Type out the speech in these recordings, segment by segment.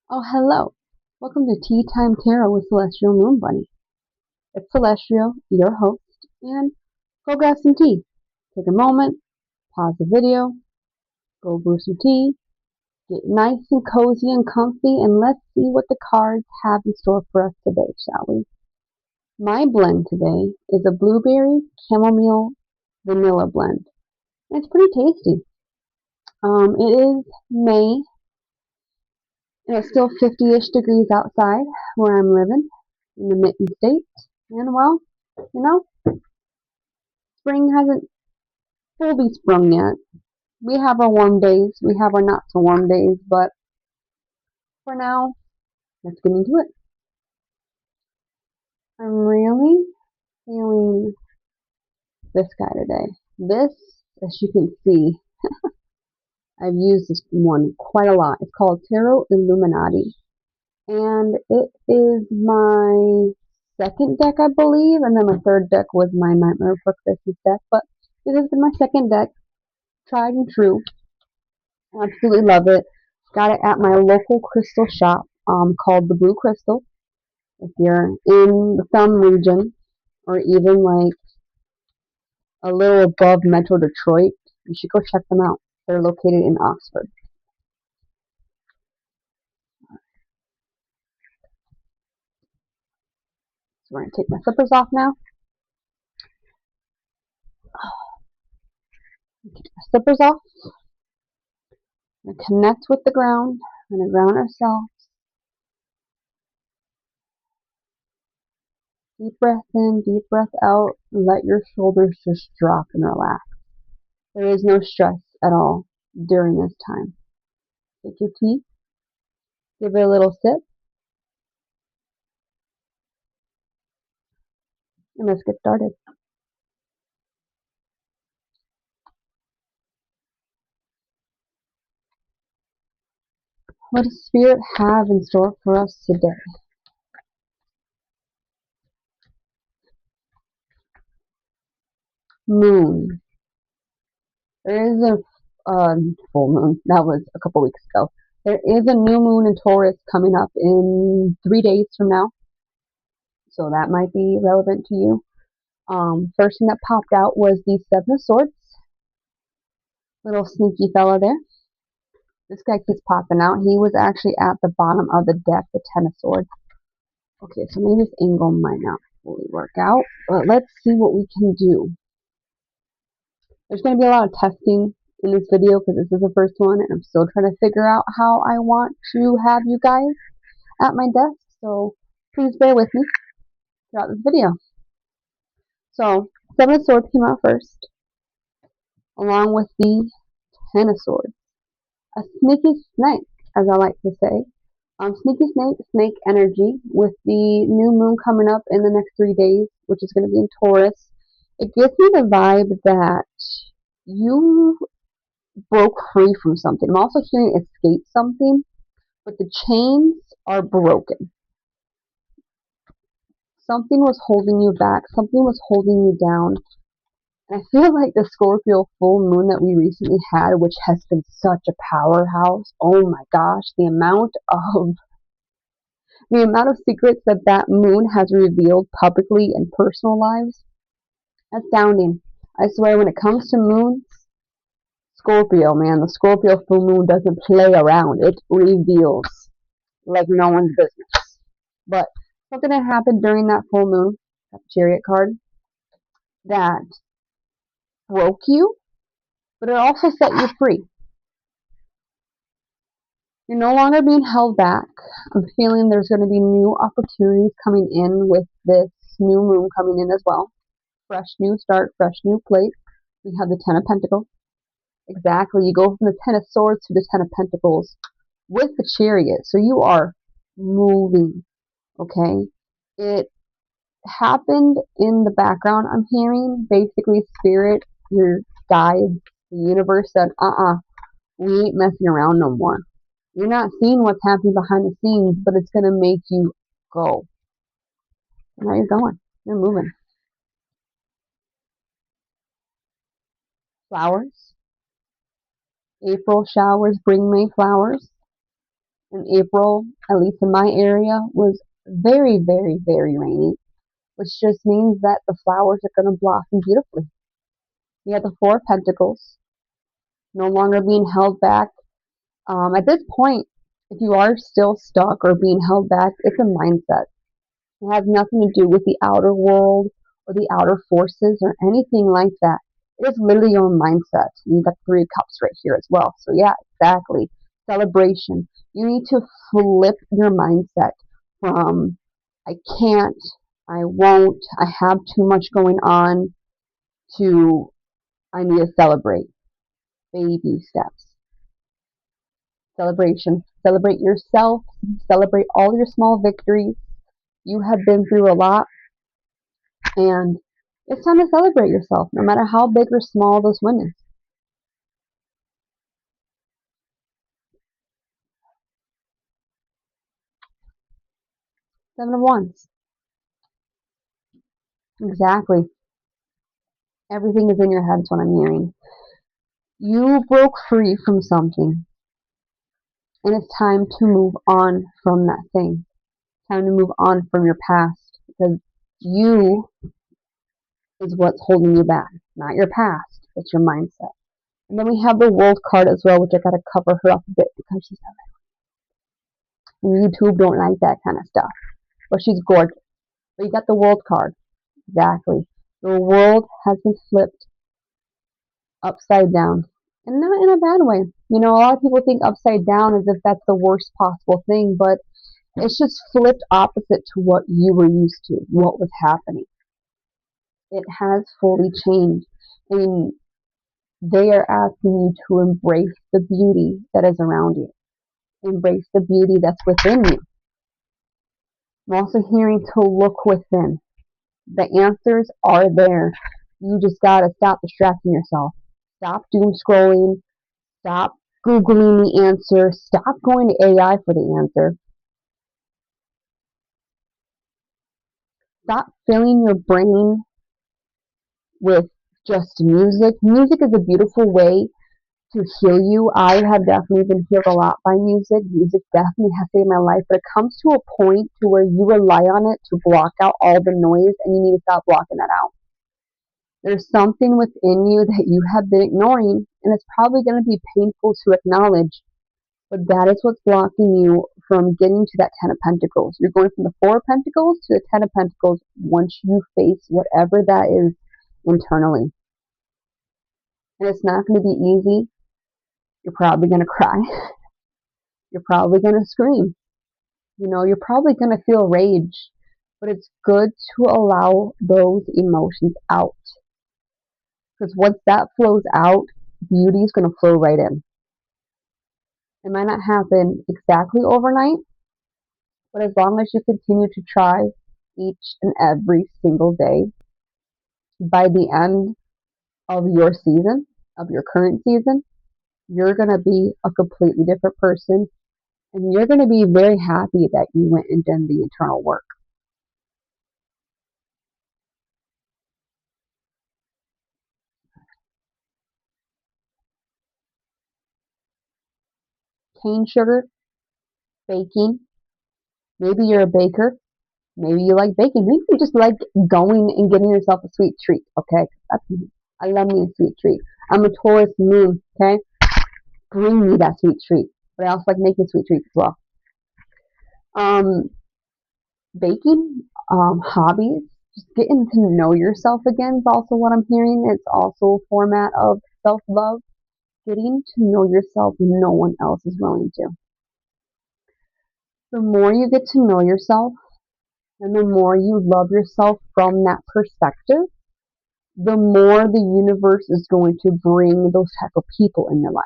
Oh, hello. Welcome to Tea Time Tarot with Celestial Moon Bunny. It's Celestial, your host, and go grab some tea. Take a moment, pause the video, go brew some tea, get nice and cozy and comfy, and let's see what the cards have in store for us today, shall we? My blend today is a blueberry chamomile vanilla blend. And it's pretty tasty. It is May, and it's still 50-ish degrees outside where I'm living in the Mitten State. And well, you know, spring hasn't fully sprung yet. We have our warm days, we have our not so warm days, but for now, let's get into it. I'm really feeling this guy today. This, as you can see, I've used this one quite a lot. It's called Tarot Illuminati. And it is my second deck, I believe, and then my third deck was my Nightmare Before Christmas deck, but this has been my second deck, tried and true. I absolutely love it. Got it at my local crystal shop called the Blue Crystal. If you're in the Thumb region or even like a little above Metro Detroit, you should go check them out. They're located in Oxford. So we're going to take my slippers off now. Take my slippers off. We're going to connect with the ground. We're going to ground ourselves. Deep breath in, deep breath out, and let your shoulders just drop and relax. There is no stress at all during this time. Take your tea, give it a little sip, and let's get started. What does Spirit have in store for us today? Moon. There is a full moon. That was a couple weeks ago. There is a new moon in Taurus coming up in 3 days from now. So that might be relevant to you. First thing that popped out was the Seven of Swords. Little sneaky fella there. This guy keeps popping out. He was actually at the bottom of the deck, the Ten of Swords. Okay, so maybe this angle might not fully work out, but let's see what we can do. There's going to be a lot of testing in this video because this is the first one and I'm still trying to figure out how I want to have you guys at my desk. So please bear with me throughout this video. So Seven of Swords came out first, along with the Ten of Swords. A sneaky snake, as I like to say. Sneaky snake energy with the new moon coming up in the next 3 days, which is going to be in Taurus. It gives me the vibe that you broke free from something. I'm also hearing escape something, but the chains are broken. Something was holding you back. Something was holding you down. And I feel like the Scorpio full moon that we recently had, which has been such a powerhouse. Oh my gosh, the amount of secrets that that moon has revealed publicly in personal lives, astounding. I swear, when it comes to moons, Scorpio, man, the Scorpio full moon doesn't play around. It reveals like no one's business. But something that happened during that full moon, that Chariot card, that broke you, but it also set you free. You're no longer being held back. I'm feeling there's going to be new opportunities coming in with this new moon coming in as well. Fresh new start, fresh new plate. We have the Ten of Pentacles. Exactly. You go from the Ten of Swords to the Ten of Pentacles with the Chariot. So you are moving. Okay? It happened in the background, I'm hearing. Basically, Spirit, your guides, the universe said, we ain't messing around no more. You're not seeing what's happening behind the scenes, but it's going to make you go. And now you're going. You're moving. Flowers. April showers bring May flowers. And April, at least in my area, was very, very, very rainy, which just means that the flowers are going to blossom beautifully. We have the Four of Pentacles, no longer being held back. At this point, if you are still stuck or being held back, it's a mindset. It has nothing to do with the outer world or the outer forces or anything like that. It is literally your mindset. You got Three of Cups right here as well. So yeah, exactly. Celebration. You need to flip your mindset from I can't, I won't, I have too much going on to I need to celebrate. Baby steps. Celebration. Celebrate yourself. Celebrate all your small victories. You have been through a lot, and it's time to celebrate yourself, no matter how big or small those wins. Seven of Wands. Exactly. Everything is in your head, is what I'm hearing. You broke free from something, and it's time to move on from that thing. Time to move on from your past, because you is what's holding you back, not your past. It's your mindset. And then we have the World card as well, which I gotta cover her up a bit because she's YouTube don't like that kind of stuff. But she's gorgeous. But you got the World card. Exactly. The world has been flipped upside down. And not in a bad way. You know, a lot of people think upside down as if that's the worst possible thing, but it's just flipped opposite to what you were used to, what was happening. It has fully changed. I mean, they are asking you to embrace the beauty that is around you. Embrace the beauty that's within you. I'm also hearing to look within. The answers are there. You just gotta stop distracting yourself. Stop doom scrolling. Stop Googling the answer. Stop going to AI for the answer. Stop filling your brain with just music. Music is a beautiful way to heal you. I have definitely been healed a lot by music. Music definitely has saved my life, but it comes to a point to where you rely on it to block out all the noise, and you need to stop blocking that out. There's something within you that you have been ignoring, and it's probably going to be painful to acknowledge, but that is what's blocking you from getting to that Ten of Pentacles. You're going from the Four of Pentacles to the Ten of Pentacles once you face whatever that is internally. And it's not going to be easy. You're probably going to cry. You're probably going to scream. You know, you're probably going to feel rage. But it's good to allow those emotions out. Because once that flows out, beauty is going to flow right in. It might not happen exactly overnight, but as long as you continue to try each and every single day, by the end of your season, of your current season, you're going to be a completely different person, and you're going to be very happy that you went and done the internal work. Cane sugar, baking, maybe you're a baker, maybe you like baking, maybe you just like going and getting yourself a sweet treat, okay? That's me. I love me a sweet treat. I'm a Taurus moon, okay? Bring me that sweet treat. But I also like making sweet treats as well. Um, Baking, hobbies, just getting to know yourself again is also what I'm hearing. It's also a format of self love. Getting to know yourself when no one else is willing to. The more you get to know yourself and the more you love yourself from that perspective, the more the universe is going to bring those type of people in your life.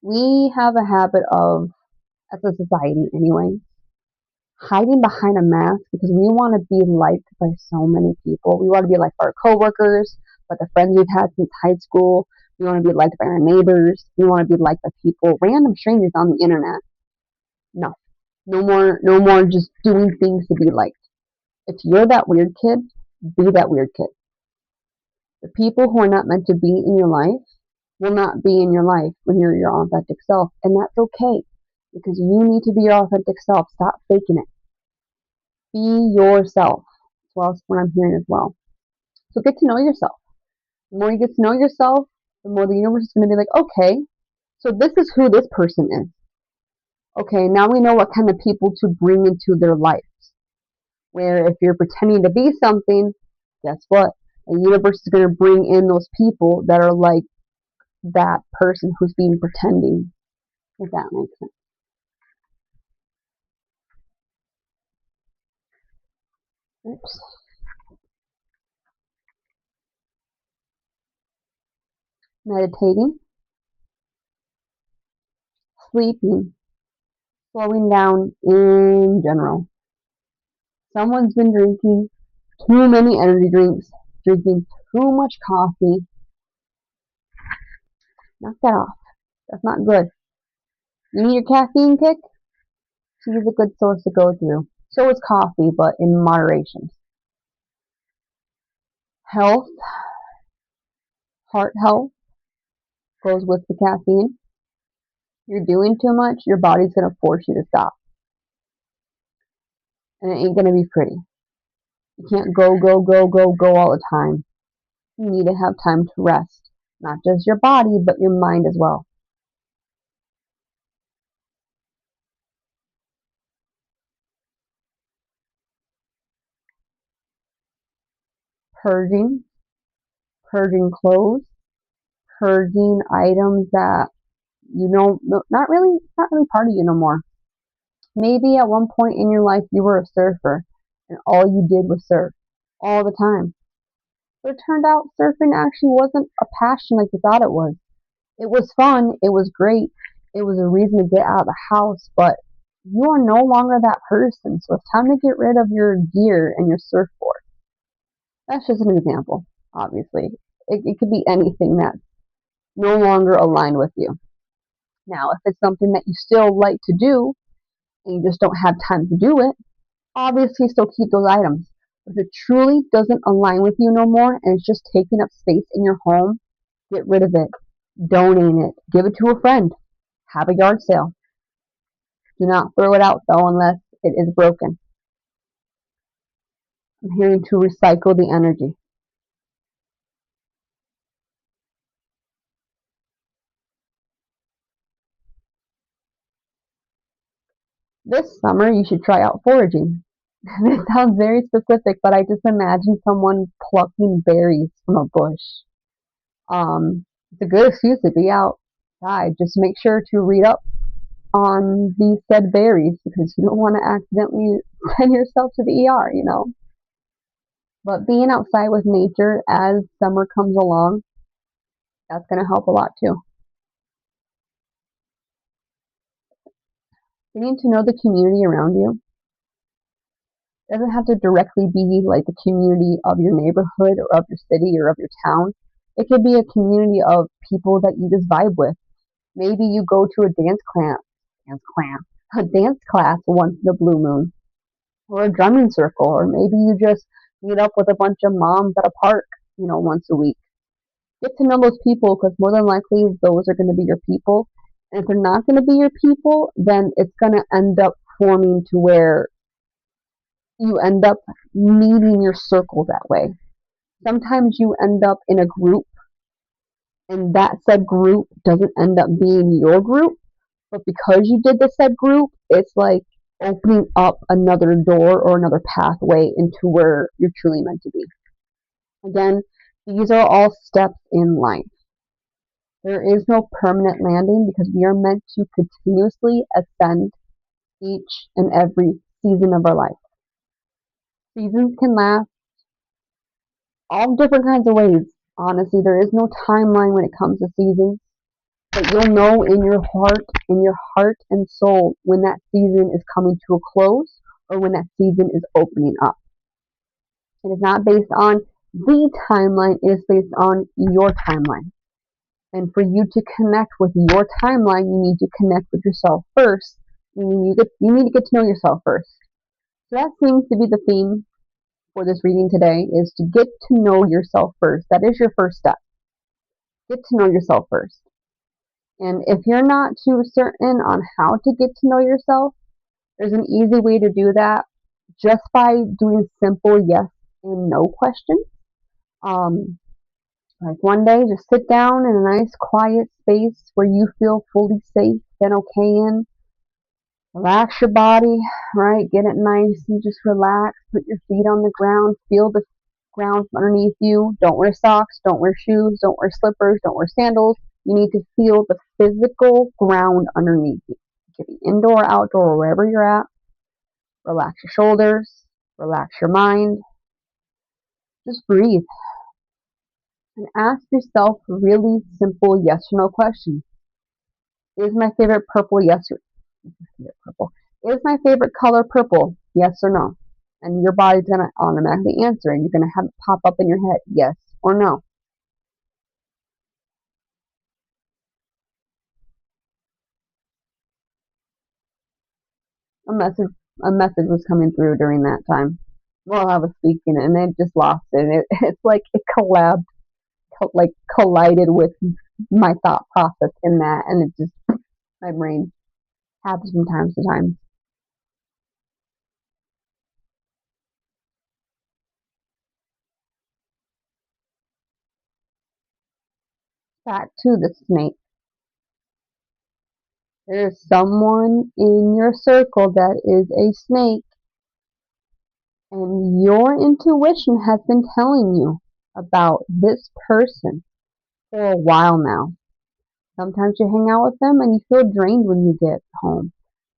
We have a habit of, as a society anyway, hiding behind a mask because we want to be liked by so many people. We want to be liked by our coworkers, by the friends we've had since high school. We want to be liked by our neighbors. We want to be liked by people, random strangers on the internet. No, no more just doing things to be liked. If you're that weird kid, be that weird kid. The people who are not meant to be in your life will not be in your life when you're your authentic self, and that's okay. because you need to be your authentic self. Stop faking it. Be yourself. That's what I'm hearing as well. So get to know yourself. The more you get to know yourself, the more the universe is going to be like, okay, so this is who this person is. Okay, now we know what kind of people to bring into their lives. Where if you're pretending to be something, guess what? The universe is going to bring in those people that are like that person who's being pretending, if that makes sense. Oops. Meditating, sleeping, slowing down in general. Someone's been drinking too many energy drinks, drinking too much coffee. Knock that off. That's not good. You need your caffeine kick? Tea is a good source to go through. So is coffee, but in moderation. Health, heart health goes with the caffeine. You're doing too much, your body's going to force you to stop. And it ain't going to be pretty. You can't go, go, go, go, go all the time. You need to have time to rest. Not just your body, but your mind as well. Purging, purging clothes, purging items that you know not really part of you no more. Maybe at one point in your life you were a surfer and all you did was surf all the time. But it turned out surfing actually wasn't a passion like you thought it was. It was fun, it was great, it was a reason to get out of the house, but you are no longer that person. So it's time to get rid of your gear and your surfboard. That's just an example, obviously. It could be anything that's no longer aligned with you. Now, if it's something that you still like to do and you just don't have time to do it, obviously still keep those items. But if it truly doesn't align with you no more and it's just taking up space in your home, get rid of it. Donate it. Give it to a friend. Have a yard sale. Do not throw it out though unless it is broken. I'm hearing to recycle the energy. This summer you should try out foraging. This sounds very specific, but I just imagine someone plucking berries from a bush. It's a good excuse to be outside. Just make sure to read up on these said berries because you don't want to accidentally send yourself to the ER. But being outside with nature as summer comes along, that's going to help a lot too. Getting to know the community around you doesn't have to directly be like the community of your neighborhood or of your city or of your town. It could be a community of people that you just vibe with. Maybe you go to a a dance class once in a blue moon, or a drumming circle, or maybe you just meet up with a bunch of moms at a park, once a week. Get to know those people because more than likely those are going to be your people. And if they're not going to be your people, then it's going to end up forming to where you end up meeting your circle that way. Sometimes you end up in a group and that said group doesn't end up being your group, but because you did the said group, it's like opening up another door or another pathway into where you're truly meant to be. Again, these are all steps in life. There is no permanent landing because we are meant to continuously ascend each and every season of our life. Seasons can last all different kinds of ways. Honestly, there is no timeline when it comes to seasons, but you'll know in your heart and soul, when that season is coming to a close or when that season is opening up. It is not based on the timeline, it is based on your timeline. And for you to connect with your timeline, you need to connect with yourself first. You need to get to know yourself first. So that seems to be the theme for this reading today, is to get to know yourself first. That is your first step. Get to know yourself first. And if you're not too certain on how to get to know yourself, there's an easy way to do that just by doing simple yes and no questions. Um, like one day, just sit down in a nice quiet space where you feel fully safe and okay in. Relax your body, right? Get it nice and just relax. Put your feet on the ground. Feel the ground underneath you. Don't wear socks. Don't wear shoes. Don't wear slippers. Don't wear sandals. You need to feel the physical ground underneath you. It could be indoor, outdoor, wherever you're at. Relax your shoulders. Relax your mind. Just breathe and ask yourself really simple yes or no questions. Is my favorite purple? Yes or purple. Is my favorite color purple? Yes or no? And your body's gonna automatically answer, and you're gonna have it pop up in your head, yes or no. A message, a message was coming through during that time while I was speaking, and it just lost it. It's like it collided with my thought process in that, and it just my brain happens from time to time. Back to the snake. There's someone in your circle that is a snake, and your intuition has been telling you about this person for a while now. Sometimes you hang out with them and you feel drained when you get home.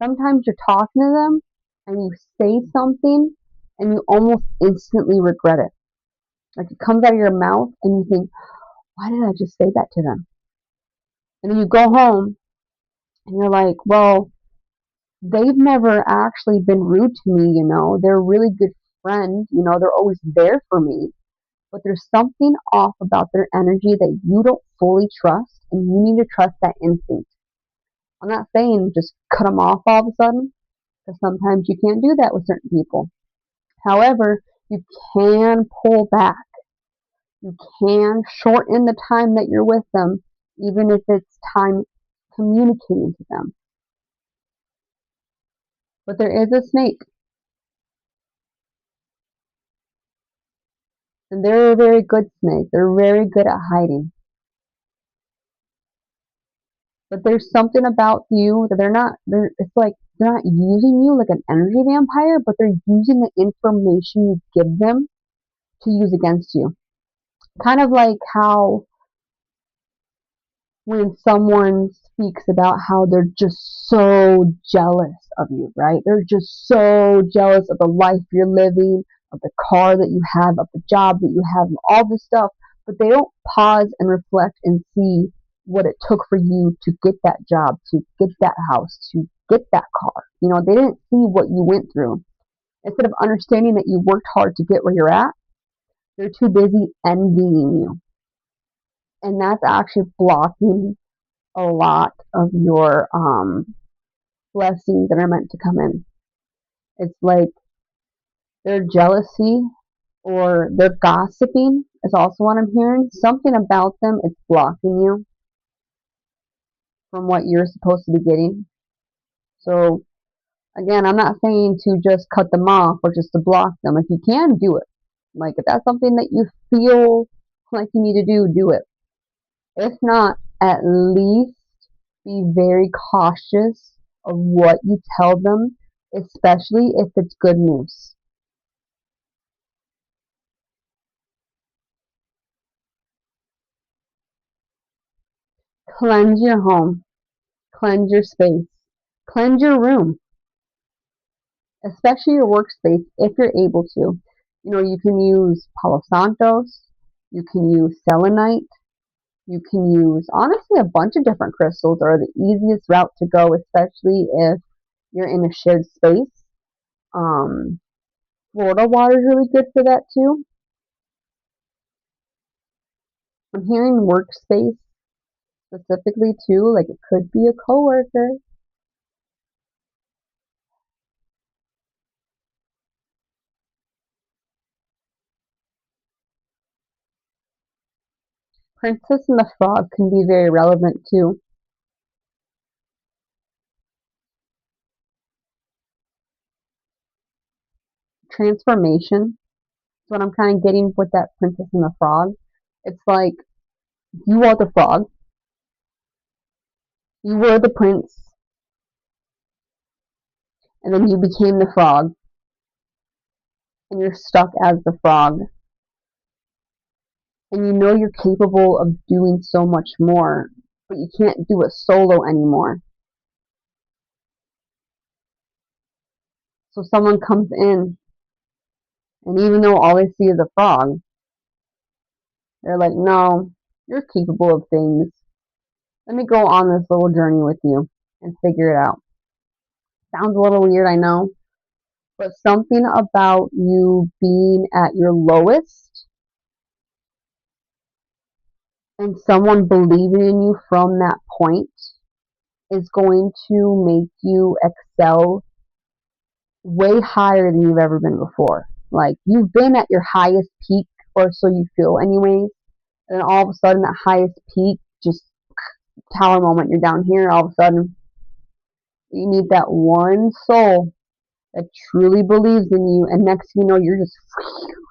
Sometimes you're talking to them and you say something and you almost instantly regret it. Like it comes out of your mouth and you think, why did I just say that to them? And then you go home and you're like, well, they've never actually been rude to me, you know. They're a really good friend, you know, they're always there for me. But there's something off about their energy that you don't fully trust, and you need to trust that instinct. I'm not saying just cut them off all of a sudden, because sometimes you can't do that with certain people. However, you can pull back. You can shorten the time that you're with them, even if it's time communicating to them. But there is a snake, and they're a very good snake. They're very good at hiding. But there's something about you that it's like they're not using you like an energy vampire, but they're using the information you give them to use against you. Kind of like how when someone speaks about how they're just so jealous of you, right? They're just so jealous of the life you're living, of the car that you have, of the job that you have, and all this stuff, but they don't pause and reflect and see what it took for you to get that job, to get that house, to get that car. You know, they didn't see what you went through. Instead of understanding that you worked hard to get where you're at, they're too busy envying you. And that's actually blocking a lot of your blessings that are meant to come in. It's like their jealousy or their gossiping is also what I'm hearing. Something about them is blocking you from what you're supposed to be getting. So again, I'm not saying to just cut them off or just to block them. If you can, do it. Like if that's something that you feel like you need to do, do it. If not, at least be very cautious of what you tell them, especially if it's good news. Cleanse your home, cleanse your space, cleanse your room, especially your workspace if you're able to. You know, you can use Palo Santos, you can use selenite, you can use honestly a bunch of different crystals are the easiest route to go, especially if you're in a shared space. Um, Florida water is really good for that too. I'm hearing workspace specifically too, like it could be a coworker. Princess and the Frog can be very relevant too. transformation is what I'm kind of getting with that Princess and the Frog. It's like you are the frog, you were the prince, and then you became the frog, and you're stuck as the frog, and you know you're capable of doing so much more, but you can't do it solo anymore. So someone comes in, and even though all they see is a frog, they're like, no, you're capable of things. Let me go on this little journey with you and figure it out. Sounds a little weird, I know, but something about you being at your lowest and someone believing in you from that point is going to make you excel way higher than you've ever been before. Like you've been at your highest peak, or so you feel, anyways. And then all of a sudden, that highest peak, just tower moment, you're down here. All of a sudden, you need that one soul that truly believes in you, and next thing you know,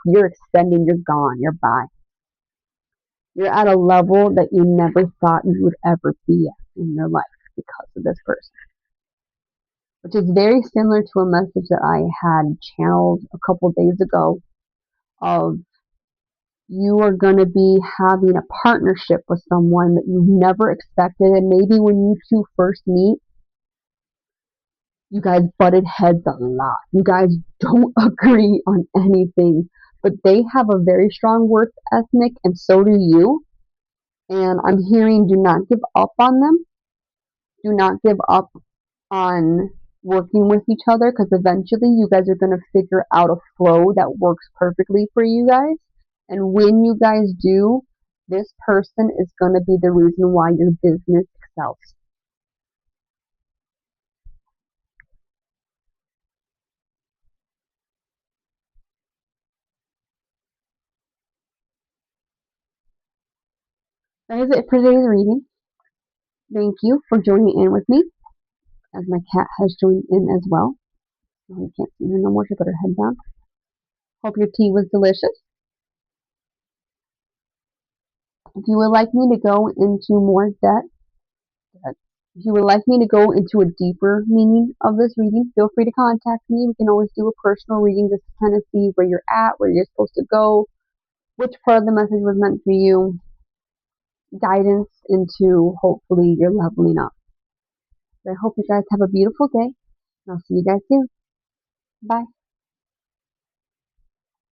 you're extending, you're gone, you're by. You're at a level that you never thought you would ever be at in your life because of this person. Which is very similar to a message that I had channeled a couple days ago of you are going to be having a partnership with someone that you never expected, and maybe when you two first meet, you guys butted heads a lot. You guys don't agree on anything, but they have a very strong work ethic, and so do you. And I'm hearing do not give up on them. Do not give up on working with each other, because eventually you guys are going to figure out a flow that works perfectly for you guys. And when you guys do, this person is going to be the reason why your business excels. That is it for today's reading. Thank you for joining in with me, as my cat has joined in as well. Now you can't see her no more. She put her head down. Hope your tea was delicious. If you would like me to go into more depth, if you would like me to go into a deeper meaning of this reading, feel free to contact me. We can always do a personal reading just to kind of see where you're at, where you're supposed to go, which part of the message was meant for you, guidance into hopefully you're leveling up. So I hope you guys have a beautiful day, and I'll see you guys soon. Bye.